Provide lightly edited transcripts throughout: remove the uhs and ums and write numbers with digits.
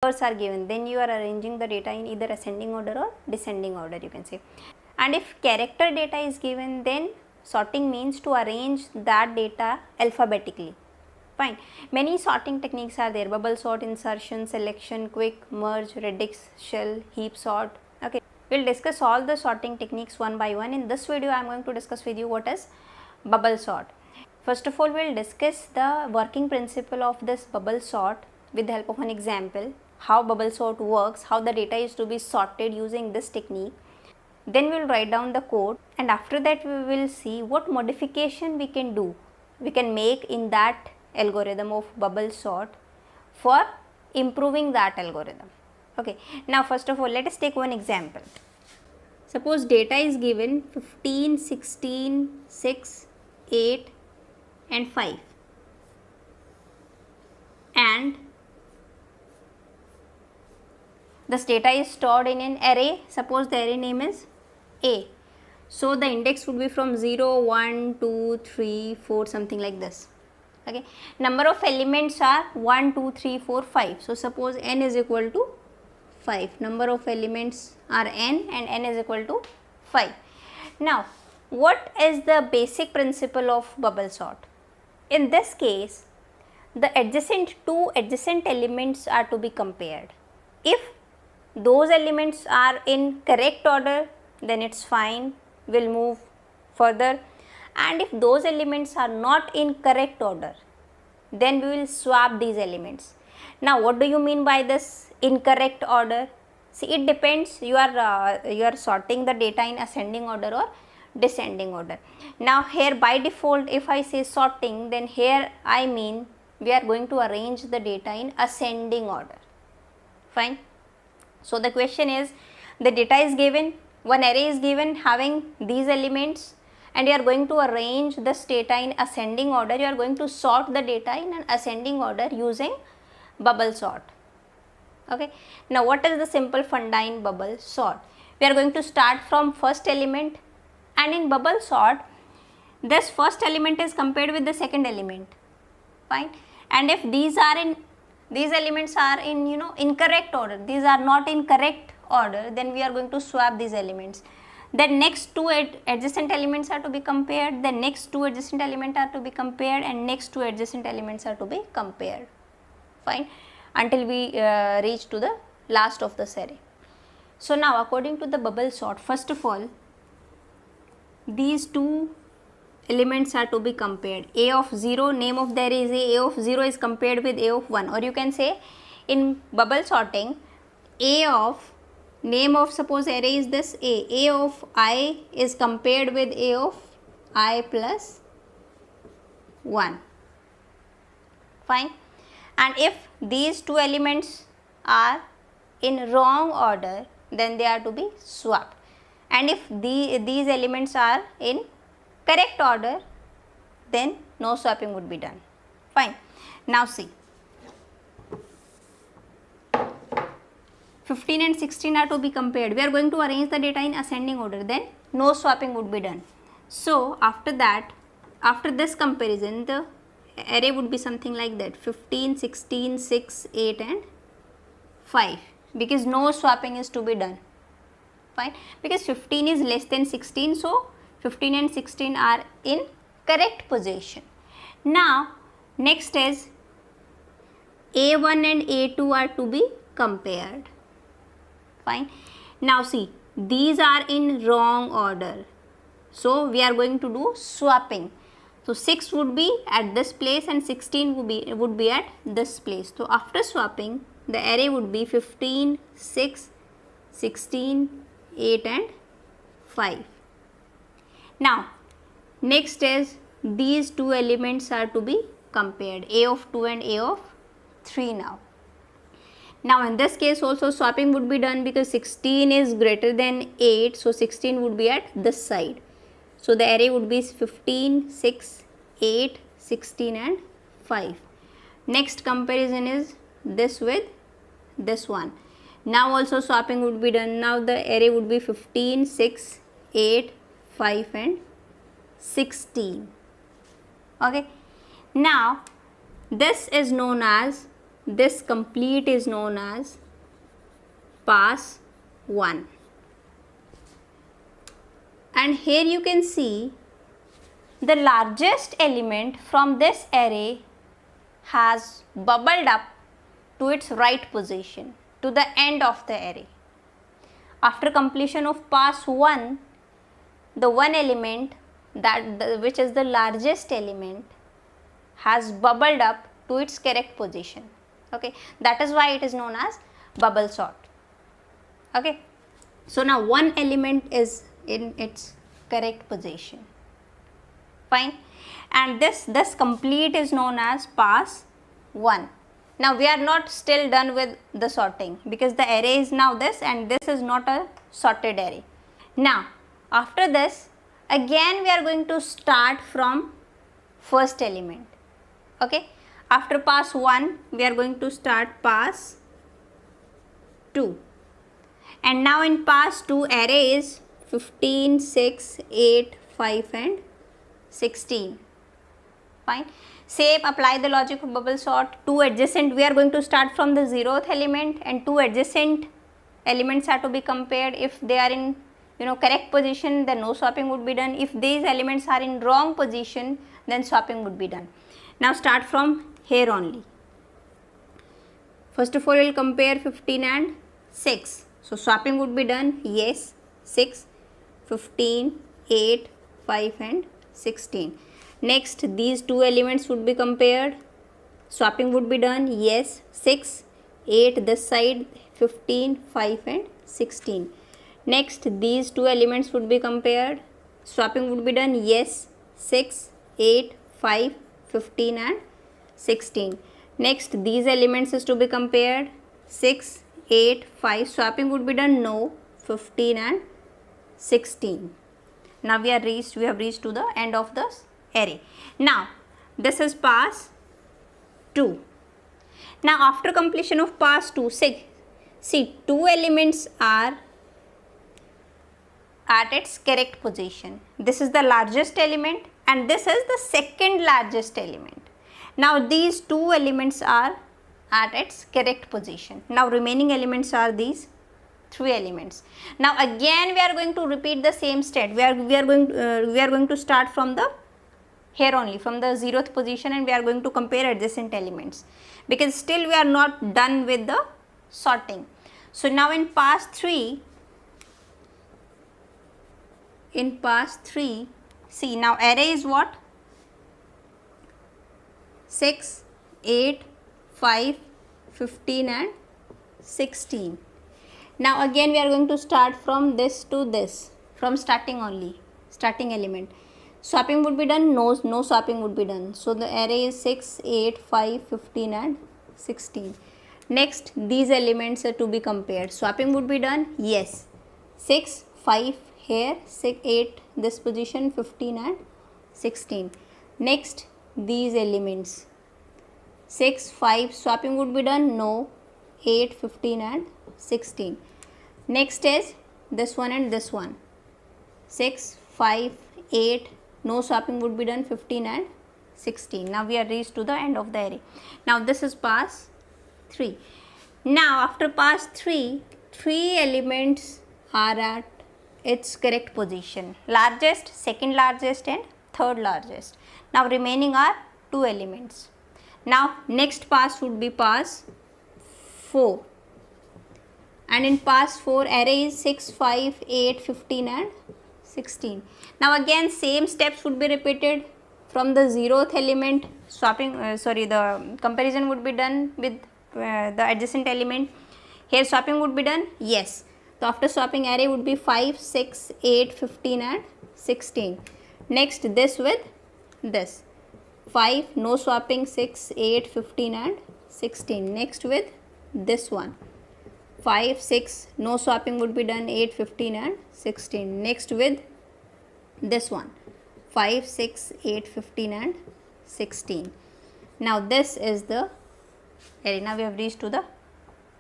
numbers are given, then you are arranging the data in either ascending order or descending order, you can say. And if character data is given, then sorting means to arrange that data alphabetically. Fine. Many sorting techniques are there: bubble sort, insertion, selection, quick, merge, radix, shell, heap sort. Okay, we'll discuss all the sorting techniques one by one. In this video, I am going to discuss with you what is bubble sort. First of all, we'll discuss the working principle of this bubble sort with the help of an example, how bubble sort works, how the data is to be sorted using this technique. Then we will write down the code, and after that we will see what modification we can make in that algorithm of bubble sort for improving that algorithm. Okay, now first of all, let us take one example. Suppose data is given 15, 16, 6, 8 and 5, and this data is stored in an array. Suppose the array name is A. So the index would be from 0, 1, 2, 3, 4, something like this. Okay. Number of elements are 1, 2, 3, 4, 5. So suppose n is equal to 5. Number of elements are n and n is equal to 5. Now, what is the basic principle of bubble sort? In this case, the two adjacent elements are to be compared. If those elements are in correct order, then it's fine, we'll move further. And if those elements are not in correct order, then we will swap these elements. Now, what do you mean by this incorrect order? See, it depends. You are sorting the data in ascending order or descending order. Now, here by default, if I say sorting, then here I mean we are going to arrange the data in ascending order. Fine. So the question is, the data is given, one array is given having these elements, and you are going to arrange this data in ascending order. You are going to sort the data in an ascending order using bubble sort. Okay. Now, what is the simple funda in bubble sort? We are going to start from first element, and in bubble sort, this first element is compared with the second element. Fine. And if these elements are in incorrect order, these are not in correct order, then we are going to swap these elements. Then next two adjacent elements are to be compared, then next two adjacent elements are to be compared, and next two adjacent elements are to be compared. Fine, until we reach to the last of this array. So now, according to the bubble sort, first of all, these two elements are to be compared. A of 0, name of the array is A of 0 is compared with A of 1, or you can say in bubble sorting, A of name of, suppose array is this A of I is compared with A of I plus 1. Fine. And if these two elements are in wrong order, then they are to be swapped. And if these elements are in correct order, then no swapping would be done. Fine. Now see, 15 and 16 are to be compared. We are going to arrange the data in ascending order, then no swapping would be done. So after that, after this comparison, the array would be something like that: 15, 16, 6, 8 and 5, because no swapping is to be done. Fine, because 15 is less than 16, so 15 and 16 are in correct position. Now next is A1 and A2 are to be compared. Fine. Now see, these are in wrong order, so we are going to do swapping. So 6 would be at this place and 16 would be at this place. So after swapping, the array would be 15, 6, 16, 8 and 5. Now next is these two elements are to be compared, A of 2 and A of 3 now. Now in this case also swapping would be done, because 16 is greater than 8, so 16 would be at this side. So the array would be 15, 6, 8, 16 and 5. Next comparison is this with this one. Now also swapping would be done. Now the array would be 15, 6, 8, 5 and 16. Okay. Now this is known as this complete is known as pass 1. And here you can see the largest element from this array has bubbled up to its right position, to the end of the array. After completion of pass 1, the one element which is the largest element has bubbled up to its correct position. Okay, that is why it is known as bubble sort. Okay, so now one element is in its correct position. Fine, and this complete is known as pass 1. Now we are not still done with the sorting, because the array is now this and this is not a sorted array. Now after this, again we are going to start from first element. Okay, after pass 1 we are going to start pass 2, and now in pass 2 array is 15, 6, 8, 5 and 16. Fine, same apply the logic of bubble sort. Two adjacent, we are going to start from the 0th element, and two adjacent elements are to be compared. If they are in correct position, then no swapping would be done. If these elements are in wrong position, then swapping would be done. Now start from here only. First of all, we will compare 15 and 6. So swapping would be done. Yes, 6, 15, 8, 5 and 16. Next, these two elements would be compared. Swapping would be done. Yes, 6, 8 this side, 15, 5 and 16. Next, these two elements would be compared. Swapping would be done. Yes, 6, 8, 5, 15 and 16. Next, these elements is to be compared. 6, 8, 5. Swapping would be done. No, 15 and 16. Now we have reached to the end of this array. Now this is pass 2. Now after completion of pass 2, see two elements are at its correct position. This is the largest element and this is the second largest element. Now these two elements are at its correct position. Now remaining elements are these three elements. Now again we are going to repeat the same step. We are going to start from the here only, from the 0th position, and we are going to compare adjacent elements, because still we are not done with the sorting. So now in pass 3, see now array is what? 6, 8, 5, 15 and 16. Now again we are going to start from this to this, from starting only, starting element. Swapping would be done? No swapping would be done. So the array is 6, 8, 5, 15 and 16. Next, these elements are to be compared. Swapping would be done? Yes. 6, 5 here, 6, 8 this position, 15 and 16. Next, these elements. 6, 5, swapping would be done? No. 8, 15 and 16. Next is this one and this one. 6, 5, 8, no swapping would be done, 15 and 16. Now we are reached to the end of the array. Now this is pass 3. Now after pass 3, three elements are at its correct position. Largest, second largest and third largest. Now remaining are two elements. Now next pass would be pass 4. And in pass 4 array is 6, 5, 8, 15 and 16. Now again same steps would be repeated from the 0th element. The comparison would be done with the adjacent element. Here swapping would be done? Yes. So after swapping array would be 5, 6, 8, 15 and 16. Next this with this. 5, no swapping, 6, 8, 15 and 16. Next with this one. 5, 6, no swapping would be done, 8, 15 and 16. Next with this one. 5, 6, 8, 15 and 16. Now this is the array. Now we have reached to the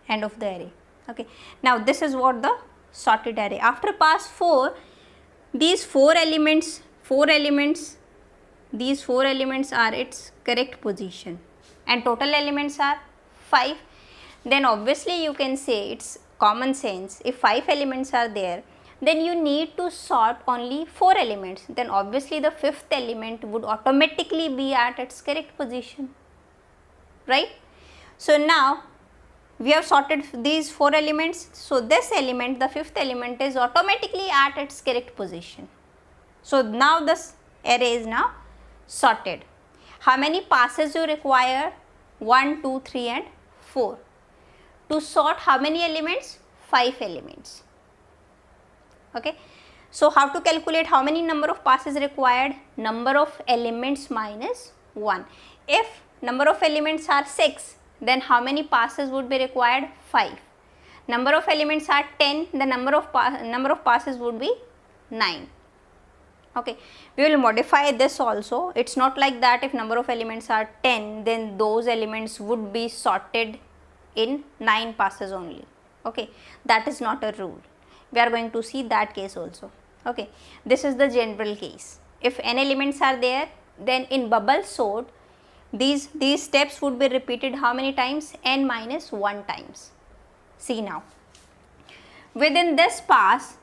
end of the array. Okay. Now this is what the sorted array. After pass 4, these four elements are its correct position, and total elements are 5, then obviously you can say it's common sense. If 5 elements are there, then you need to sort only 4 elements. Then obviously the 5th element would automatically be at its correct position, right? So now we have sorted these 4 elements. So this element, the 5th element, is automatically at its correct position. So now this array is now sorted. How many passes you require? 1, 2, 3 and 4. To sort how many elements? 5 elements. Okay. So how to calculate how many number of passes required? Number of elements minus 1. If number of elements are 6, then how many passes would be required? 5. Number of elements are 10, the number of passes would be 9. Okay, we will modify this also. It's not like that if number of elements are 10, then those elements would be sorted in 9 passes only. Okay, that is not a rule. We are going to see that case also. Okay, this is the general case. If n elements are there, then in bubble sort, these steps would be repeated how many times? N minus 1 times. See now, within this pass,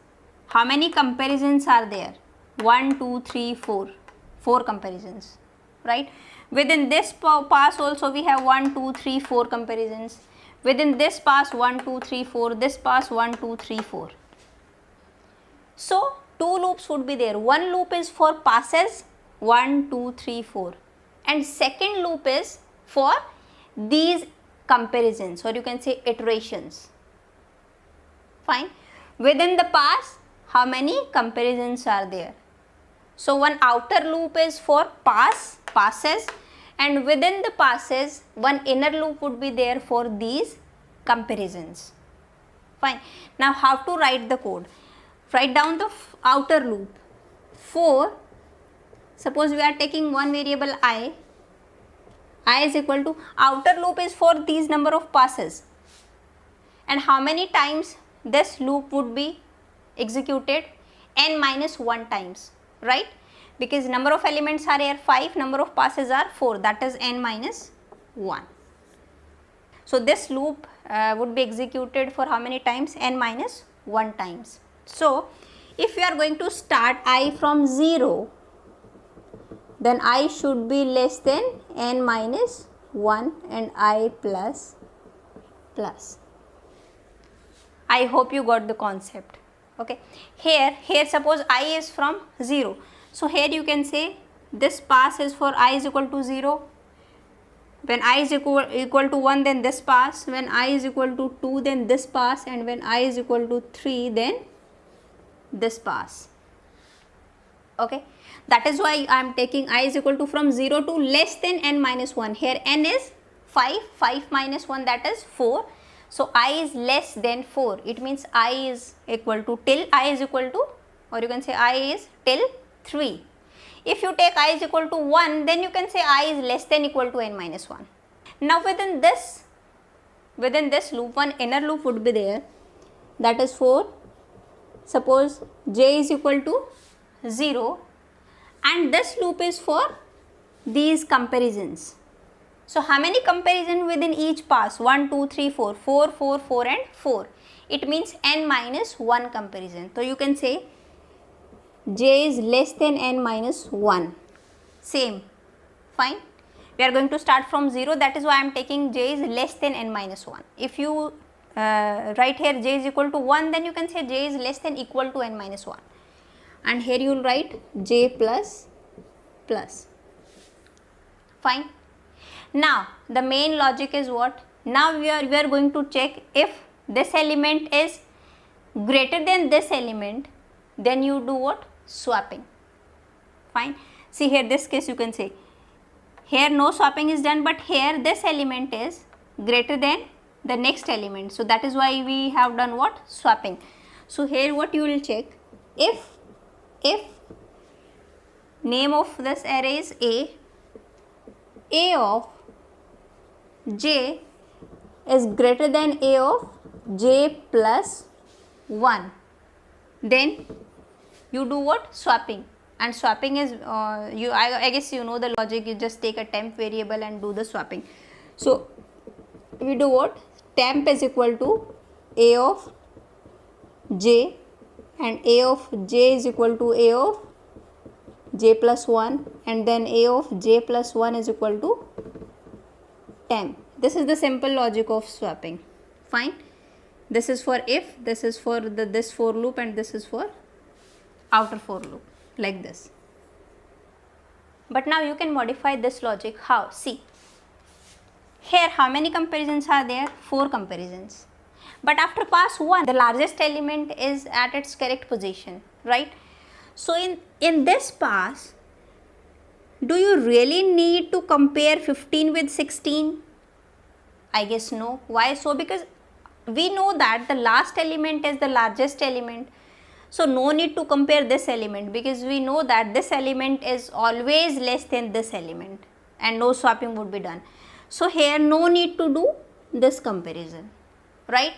how many comparisons are there? 1, 2, 3, 4. 4 comparisons, right? Within this pass also we have 1, 2, 3, 4 comparisons. Within this pass 1, 2, 3, 4. This pass 1, 2, 3, 4. So 2 loops would be there. One loop is for passes 1, 2, 3, 4. And second loop is for these comparisons, or you can say iterations. Fine. Within the pass, how many comparisons are there? So one outer loop is for passes, and within the passes one inner loop would be there for these comparisons. Fine. Now how to write the code? Write down the outer loop. For suppose we are taking one variable I is equal to, outer loop is for these number of passes, and how many times this loop would be executed? N minus 1 times, right? Because number of elements are here 5, number of passes are 4, that is n minus 1. So this loop would be executed for how many times? N minus 1 times. So if we are going to start I from 0, then I should be less than n minus 1 and I plus. I hope you got the concept. Okay, here suppose I is from 0, so here you can say this pass is for I is equal to 0. When I is equal to 1, then this pass. When I is equal to 2, then this pass. And when I is equal to 3, then this pass. Okay, that is why I am taking I is equal to from 0 to less than n minus 1. Here n is 5 minus 1, that is 4. So I is less than 4. It means I is equal to till I is equal to, or you can say I is till 3. If you take I is equal to 1, then you can say I is less than equal to n minus 1. Now within this loop, one inner loop would be there, that is for suppose j is equal to 0, and this loop is for these comparisons. So how many comparisons within each pass? 1, 2, 3, 4, 4, 4, 4 and 4. It means n minus 1 comparison. So you can say j is less than n minus 1. Same. Fine. We are going to start from 0. That is why I am taking j is less than n minus 1. If you write here j is equal to 1, then you can say j is less than equal to n minus 1. And here you will write j plus. Fine. Now the main logic is what? Now we are going to check if this element is greater than this element, then you do what? Swapping. Fine. See here, this case you can say here no swapping is done, but here this element is greater than the next element. So that is why we have done what? Swapping. So here what you will check, if name of this array is A of j is greater than A of j plus 1, then you do what? Swapping. And swapping is I guess you know the logic. You just take a temp variable and do the swapping. So we do what? Temp is equal to A of j, and A of j is equal to A of j plus 1, and then A of j plus 1 is equal to temp. This is the simple logic of swapping. Fine. This is for if, this is for this for loop, and this is for outer for loop, like this. But now you can modify this logic. How? See, here how many comparisons are there? 4 comparisons. But after pass 1, the largest element is at its correct position, right? So in this pass, do you really need to compare 15 with 16? I guess no. Why so? Because we know that the last element is the largest element. So no need to compare this element, because we know that this element is always less than this element and no swapping would be done. So here no need to do this comparison, right?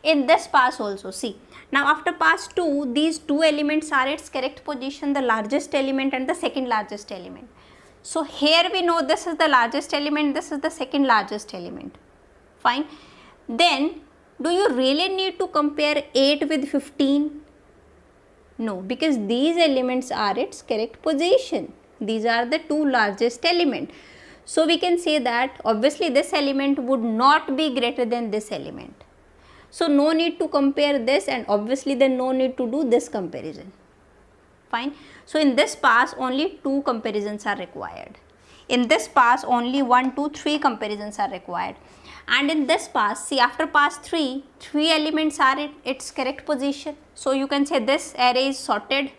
In this pass also, see, now after pass 2, these 2 elements are its correct position, the largest element and the second largest element. So here we know this is the largest element, this is the second largest element. Fine. Then do you really need to compare 8 with 15? No, because these elements are its correct position. These are the 2 largest elements. So we can say that obviously this element would not be greater than this element. So no need to compare this, and obviously then no need to do this comparison. Fine. So in this pass only 2 comparisons are required. In this pass only 1, 2, 3 comparisons are required. And in this pass, see, after pass 3, 3 elements are in its correct position. So you can say this array is sorted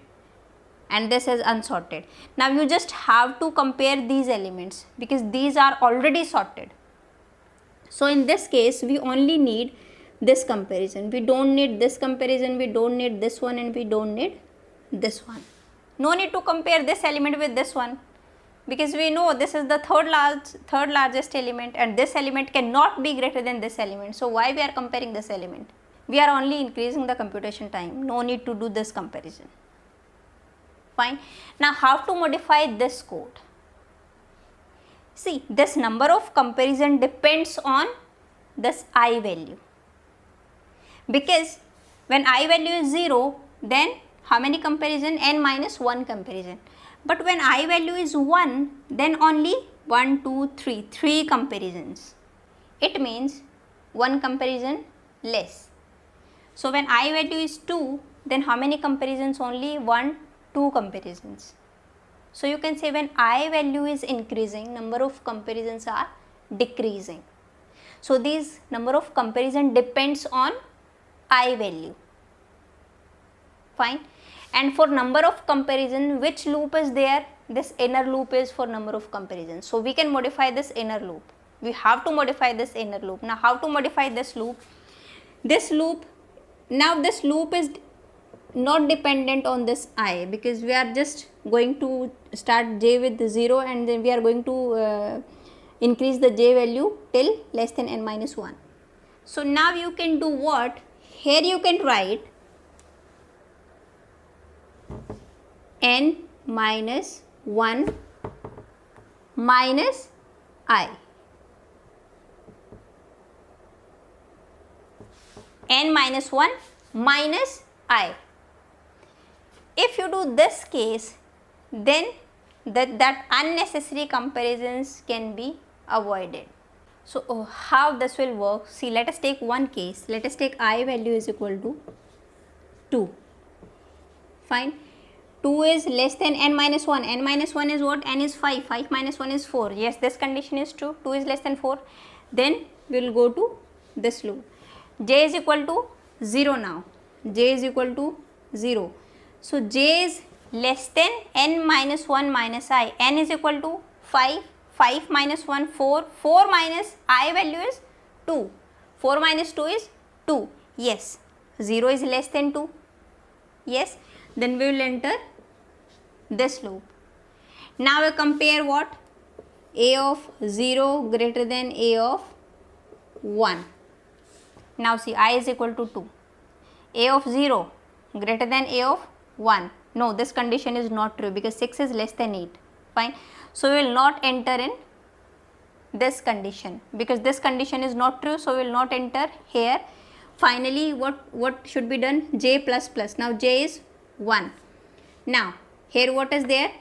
and this is unsorted. Now you just have to compare these elements because these are already sorted. So in this case, we only need this comparison. We don't need this comparison, we don't need this one, and we don't need this one. No need to compare this element with this one, because we know this is the third largest element and this element cannot be greater than this element. So why we are comparing this element? We are only increasing the computation time. No need to do this comparison. Fine. Now how to modify this code? See, this number of comparison depends on this I value, because when I value is 0, then how many comparison? N minus 1 comparison. But when I value is 1, then only 1, 2, 3, 3 comparisons. It means 1 comparison less. So when I value is 2, then how many comparisons? Only 1, 2 comparisons. So you can say when I value is increasing, number of comparisons are decreasing. So these number of comparison depends on I value. Fine. And for number of comparison, which loop is there? This inner loop is for number of comparisons. So we can modify this inner loop. We have to modify this inner loop. Now how to modify this loop? This loop, now this loop is not dependent on this I, because we are just going to start j with 0 and then we are going to increase the j value till less than n minus 1. So now you can do what? Here you can write n minus 1 minus I. N minus 1 minus I. If you do this case, then that unnecessary comparisons can be avoided. So how this will work? See, let us take one case. Let us take I value is equal to 2. Fine. 2 is less than n minus 1. N minus 1 is what? N is 5. 5 minus 1 is 4. Yes, this condition is true. 2 is less than 4. Then we will go to this loop. J is equal to 0 now. J is equal to 0. So j is less than n minus 1 minus I. N is equal to 5. 5 minus 1, 4. 4 minus I value is 2. 4 minus 2 is 2. Yes. 0 is less than 2. Yes. Then we will enter this loop. Now we compare what? A of 0 greater than A of 1. Now see, I is equal to 2. A of 0 greater than A of 1. No, this condition is not true because 6 is less than 8. Fine. So we will not enter in this condition, because this condition is not true, so we will not enter here. Finally, what should be done? J plus plus. Now j is 1. Now here what is there?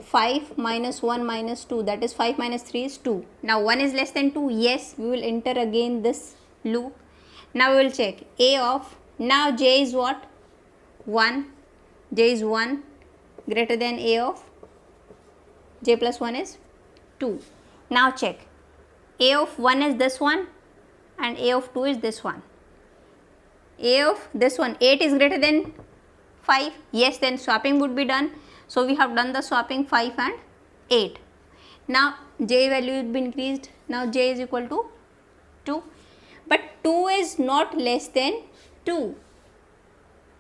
5 minus 1 minus 2, that is 5 minus 3 is 2. Now 1 is less than 2. Yes, we will enter again this loop. Now we will check a of, now j is what? 1. J is 1 greater than a of j plus 1 is 2. Now check, a of 1 is this one and a of 2 is this one. A of this one, 8 is greater than 5. Yes, then swapping would be done. So we have done the swapping 5 and 8. Now j value will be increased. Now j is equal to 2. But 2 is not less than 2.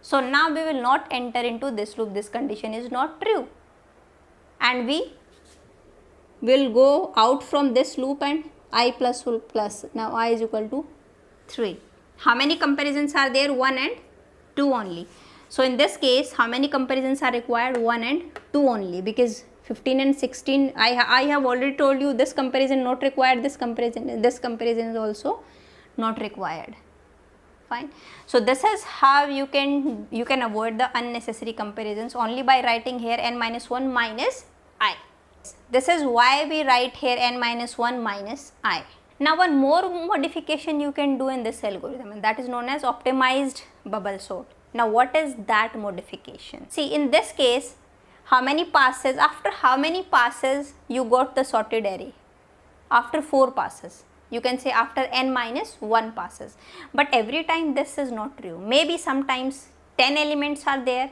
So now we will not enter into this loop. This condition is not true. And we will go out from this loop and I plus plus. Now I is equal to 3. How many comparisons are there? 1 and 2 only. So in this case, how many comparisons are required? 1 and 2 only, because 15 and 16, I have already told you this comparison not required, this comparison is also not required. Fine. So this is how you can avoid the unnecessary comparisons, only by writing here n minus 1 minus I. This is why we write here n minus 1 minus I. Now one more modification you can do in this algorithm, and that is known as optimized bubble sort. Now what is that modification? See, in this case, how many passes, after how many passes you got the sorted array? After 4 passes. You can say after n minus 1 passes. But every time this is not true. Maybe sometimes 10 elements are there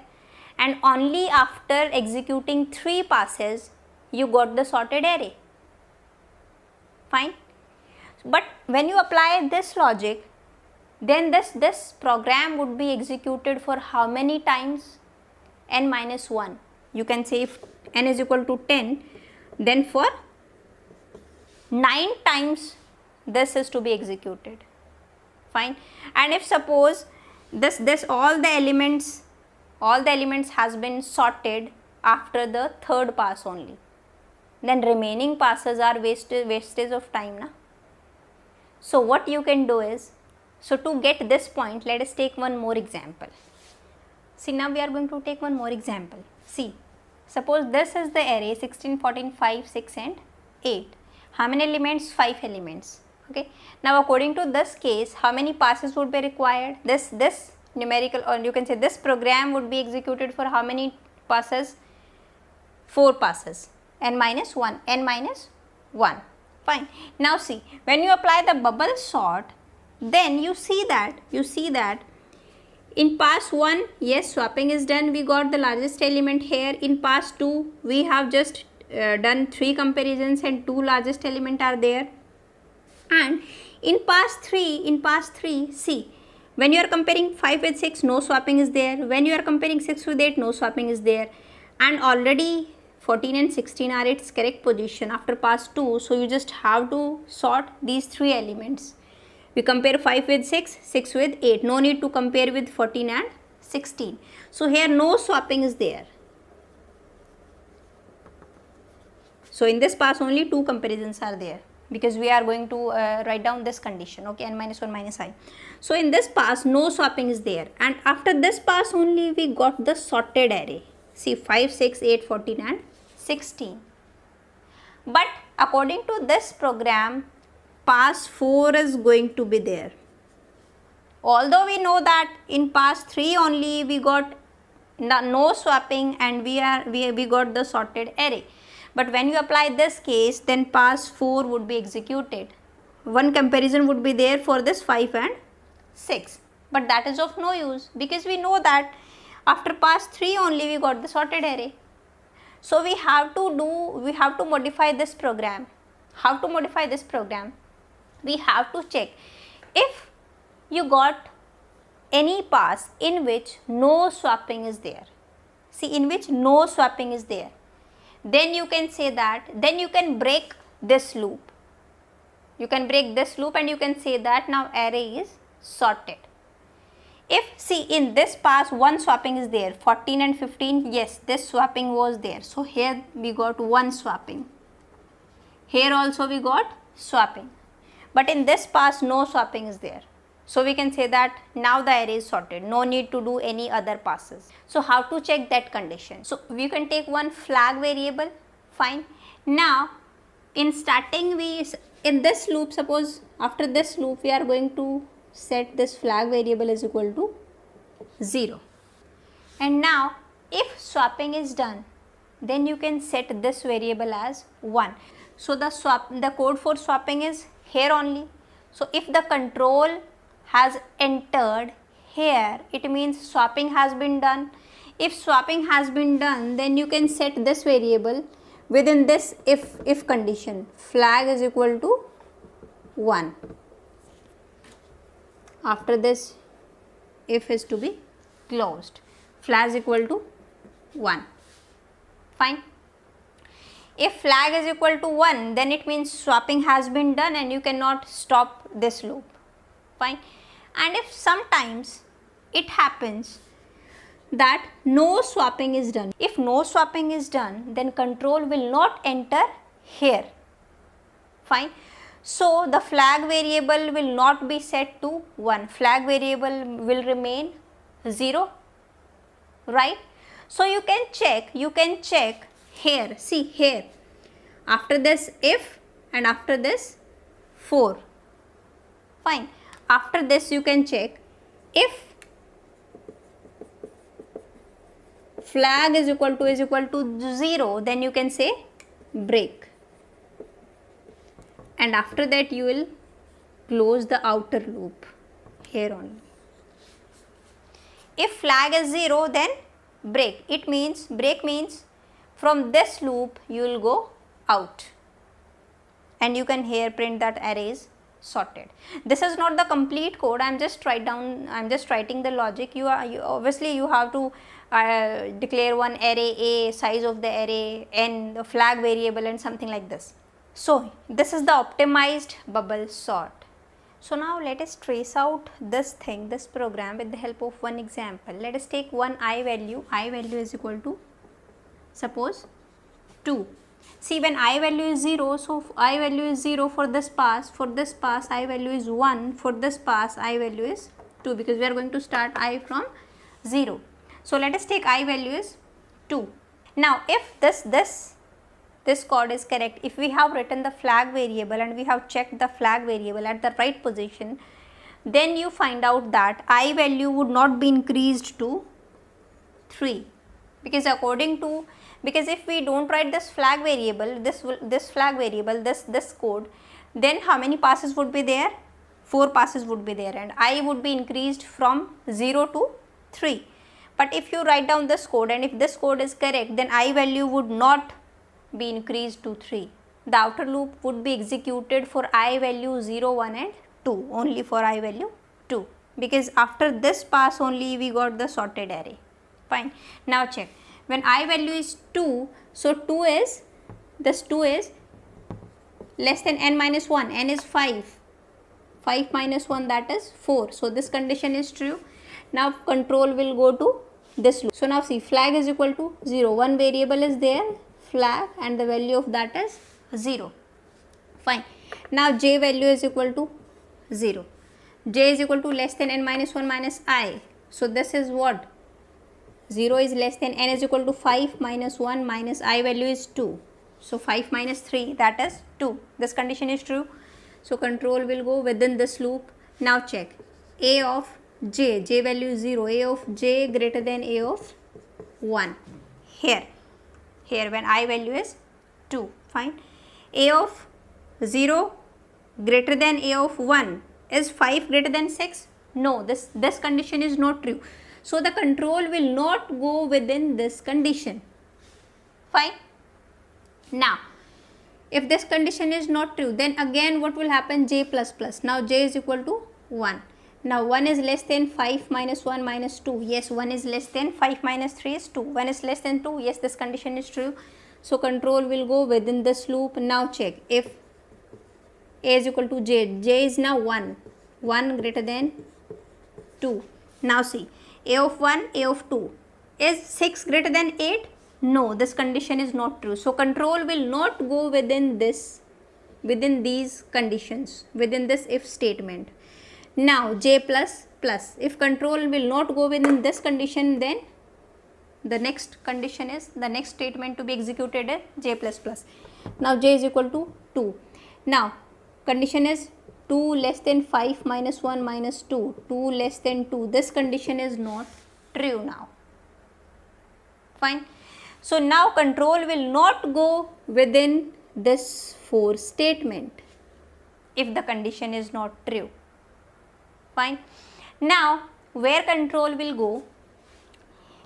and only after executing 3 passes you got the sorted array. Fine. But when you apply this logic, then this program would be executed for how many times? N minus 1. You can say if n is equal to 10, then for 9 times this is to be executed. Fine. And if suppose this all the elements has been sorted after the 3rd pass only, then remaining passes are wastage of time, na? So what you can do is, so to get this point, let us take one more example. See, now we are going to take one more example. See, suppose this is the array 16, 14, 5, 6 and 8. How many elements? 5 elements. Okay. Now according to this case, how many passes would be required? This numerical, or you can say this program would be executed for how many passes? 4 passes. N minus 1. N minus 1. Fine. Now see, when you apply the bubble sort, then you see that in pass 1, yes, swapping is done, we got the largest element here. In pass 2, we have just done 3 comparisons and 2 largest element are there. And in pass 3, see, when you are comparing 5 with 6, no swapping is there. When you are comparing 6 with 8, no swapping is there. And already 14 and 16 are its correct position after pass 2. So you just have to sort these 3 elements. We compare 5 with 6, 6 with 8. No need to compare with 14 and 16. So here no swapping is there. So in this pass only 2 comparisons are there, because we are going to write down this condition, okay, n minus 1 minus I. So in this pass no swapping is there, and after this pass only we got the sorted array. See, 5, 6, 8, 14 and 16. But according to this program, pass 4 is going to be there. Although we know that in pass 3 only we got no swapping and we got the sorted array. But when you apply this case, then pass 4 would be executed. One comparison would be there for this 5 and 6. But that is of no use, because we know that after pass 3 only we got the sorted array. So we have to modify this program. How to modify this program? We have to check if you got any pass in which no swapping is there. See, in which no swapping is there, then you can say that, then you can break this loop. You can break this loop and you can say that now array is sorted. If, see, in this pass one swapping is there, 14 and 15, yes, this swapping was there. So here we got one swapping. Here also we got swapping. But in this pass no swapping is there. So we can say that now the array is sorted, no need to do any other passes. So how to check that condition? So we can take one flag variable, fine. Now in starting in this loop, suppose after this loop we are going to set this flag variable is equal to 0. And now if swapping is done, then you can set this variable as 1. So the code for swapping is here only. So if the control has entered here, it means swapping has been done. If swapping has been done, then you can set this variable within this if condition, flag is equal to 1. After this if is to be closed, flag is equal to 1, fine. If flag is equal to 1, then it means swapping has been done and you cannot stop this loop, fine. And if sometimes it happens that no swapping is done, if no swapping is done, then control will not enter here, fine. So the flag variable will not be set to 1, flag variable will remain 0, right. So you can check here, see here, after this if and after this for, fine. After this you can check if flag is equal to 0, then you can say break, and after that you will close the outer loop here only. If flag is 0, then break, break means from this loop you will go out, and you can here print that array is sorted. This is not the complete code, I am just writing the logic. You obviously you have to declare one array A, size of the array n, the flag variable and something like this. So this is the optimized bubble sort. So now let us trace out this program with the help of one example. Let us take one I value is equal to suppose 2. See, when I value is 0, so I value is 0 for this pass I value is 1, for this pass I value is 2, because we are going to start I from 0. So let us take I value is 2. Now if this code is correct, if we have written the flag variable and we have checked the flag variable at the right position, then you find out that I value would not be increased to 3, because because if we don't write this flag variable, this code, then how many passes would be there? 4 passes would be there, and I would be increased from 0 to 3. But if you write down this code and if this code is correct, then I value would not be increased to 3. The outer loop would be executed for I value 0, 1 and 2, only for I value 2, because after this pass only we got the sorted array, fine. Now check, when I value is 2, so 2 is less than n minus 1, n is 5 minus 1, that is 4, so this condition is true. Now control will go to this loop. So now see, flag is equal to 0, one variable is there, flag, and the value of that is 0, fine. Now j value is equal to 0, j is equal to less than n minus 1 minus I, so this is what, 0 is less than n is equal to 5 minus 1 minus I value is 2, so 5 minus 3, that is 2, this condition is true. So control will go within this loop. Now check, a of j value is 0, a of j greater than a of 1, here when I value is 2, fine. A of 0 greater than a of 1, is 5 greater than 6? No, this condition is not true. So the control will not go within this condition, fine. Now if this condition is not true, then again what will happen, j plus plus, now j is equal to 1. Now 1 is less than 5 minus 1 minus 2, yes, 1 is less than 5 minus 3 is 2, 1 is less than 2, yes, this condition is true. So control will go within this loop. Now check, if a is equal to j is now 1 greater than 2. Now see, a of 1, a of 2, is 6 greater than 8? No, this condition is not true. So control will not go within this within these conditions, within this if statement. Now j plus plus, if control will not go within this condition, then the next condition is, the next statement to be executed is j plus plus. Now j is equal to 2. Now condition is 2 less than 5 minus 1 minus 2, 2 less than 2. This condition is not true now. Fine. So now control will not go within this for statement if the condition is not true. Fine. Now where control will go?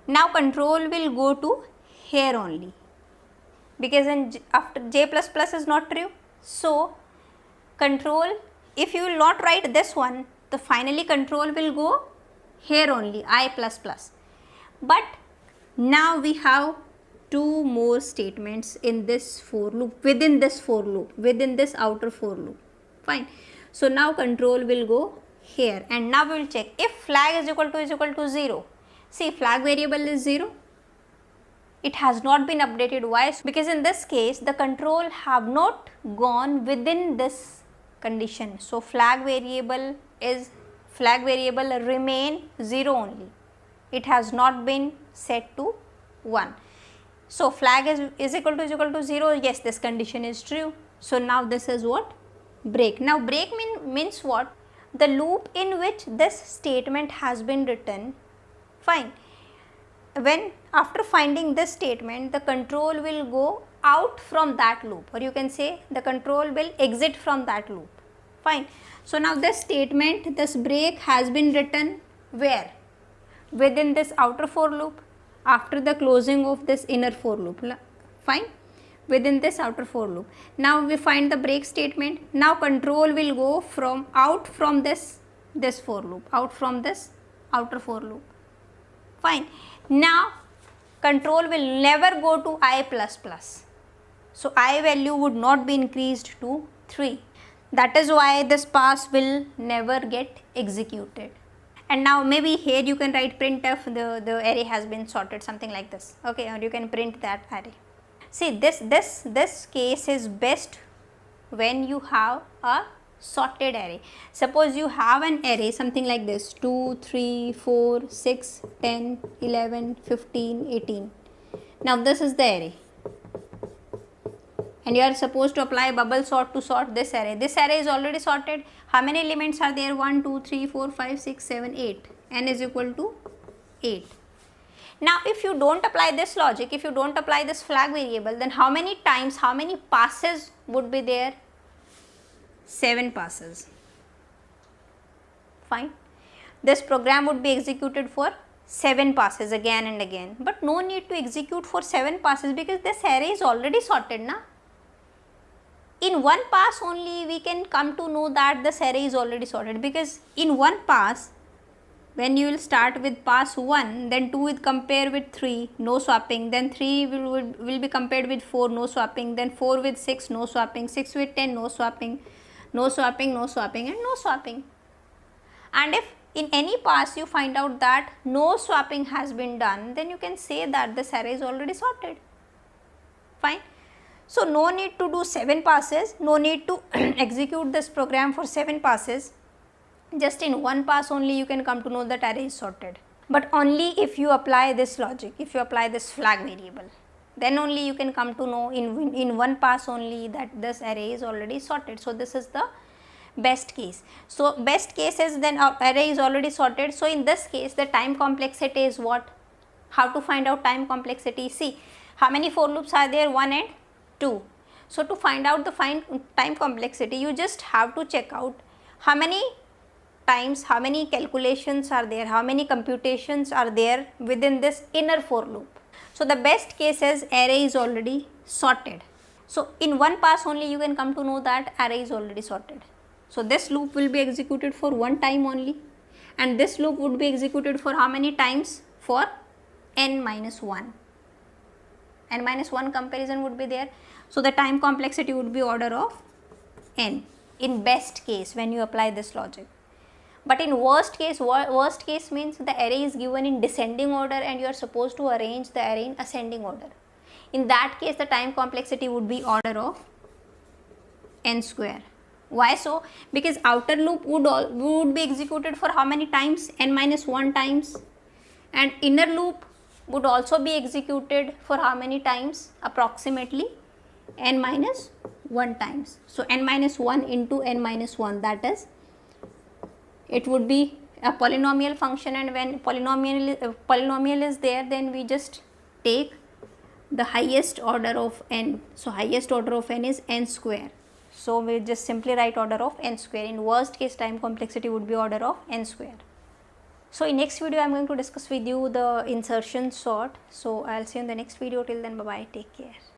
Now control will go to here only, because after j plus plus is not true. So control, if you will not write this one, the finally control will go here only, I plus plus. But now we have two more statements in this for loop, within this for loop, within this outer for loop. Fine. So now control will go here, and now we will check if flag is equal to 0. See, flag variable is 0. It has not been updated. Why? Because in this case the control have not gone within this condition. So flag variable remain 0 only. It has not been set to 1. So flag is equal to 0. Yes, this condition is true. So now this is what? Break. Now break means what? The loop in which this statement has been written. Fine. When after finding this statement, the control will go out from that loop, or you can say the control will exit from that loop. Fine. So now this statement, this break has been written where? Within this outer for loop, after the closing of this inner for loop. Fine. Within this outer for loop. Now we find the break statement. Now control will go out from this for loop, out from this outer for loop. Fine. Now control will never go to I plus plus. So I value would not be increased to 3. That is why this pass will never get executed. And now maybe here you can write printf, the array has been sorted, something like this. Okay, or you can print that array. See, this case is best when you have a sorted array. Suppose you have an array something like this, 2, 3, 4, 6, 10, 11, 15, 18. Now this is the array, and you are supposed to apply bubble sort to sort this array. This array is already sorted. How many elements are there? 1, 2, 3, 4, 5, 6, 7, 8. N is equal to 8. Now if you don't apply this logic, if you don't apply this flag variable, then how many times, how many passes would be there? 7 passes. Fine. This program would be executed for 7 passes again and again, but no need to execute for 7 passes because this array is already sorted, na? In one pass only we can come to know that this array is already sorted, because in one pass, when you will start with pass 1, then 2 will compare with 3, no swapping, then 3 will be compared with 4, no swapping, then 4 with 6, no swapping, 6 with 10, no swapping, no swapping, no swapping, and no swapping. And if in any pass you find out that no swapping has been done, then you can say that this array is already sorted. Fine. So no need to do 7 passes, no need to execute this program for 7 passes. Just in one pass only you can come to know that array is sorted. But only if you apply this logic, if you apply this flag variable, then only you can come to know in one pass only that this array is already sorted. So this is the best case. So best case is then our array is already sorted. So in this case the time complexity is what? How to find out time complexity? See, how many for loops are there? 1 and 2. So to find out the time complexity, you just have to check out how many times, how many calculations are there, how many computations are there within this inner for loop. So the best case is array is already sorted. So in one pass only you can come to know that array is already sorted. So this loop will be executed for one time only, and this loop would be executed for how many times? For n minus 1. N minus 1 comparison would be there. So the time complexity would be order of n in best case when you apply this logic. But in worst case means the array is given in descending order and you are supposed to arrange the array in ascending order. In that case the time complexity would be order of n square. Why so? Because outer loop would be executed for how many times? N minus 1 times, and inner loop would also be executed for how many times? Approximately n minus 1 times. So n minus 1 into n minus 1, that is, it would be a polynomial function, and when polynomial is there, then we just take the highest order of n. So highest order of n is n square. So we just simply write order of n square. In worst case, time complexity would be order of n square. So in next video I am going to discuss with you the insertion sort. So I will see you in the next video. Till then, bye bye, take care.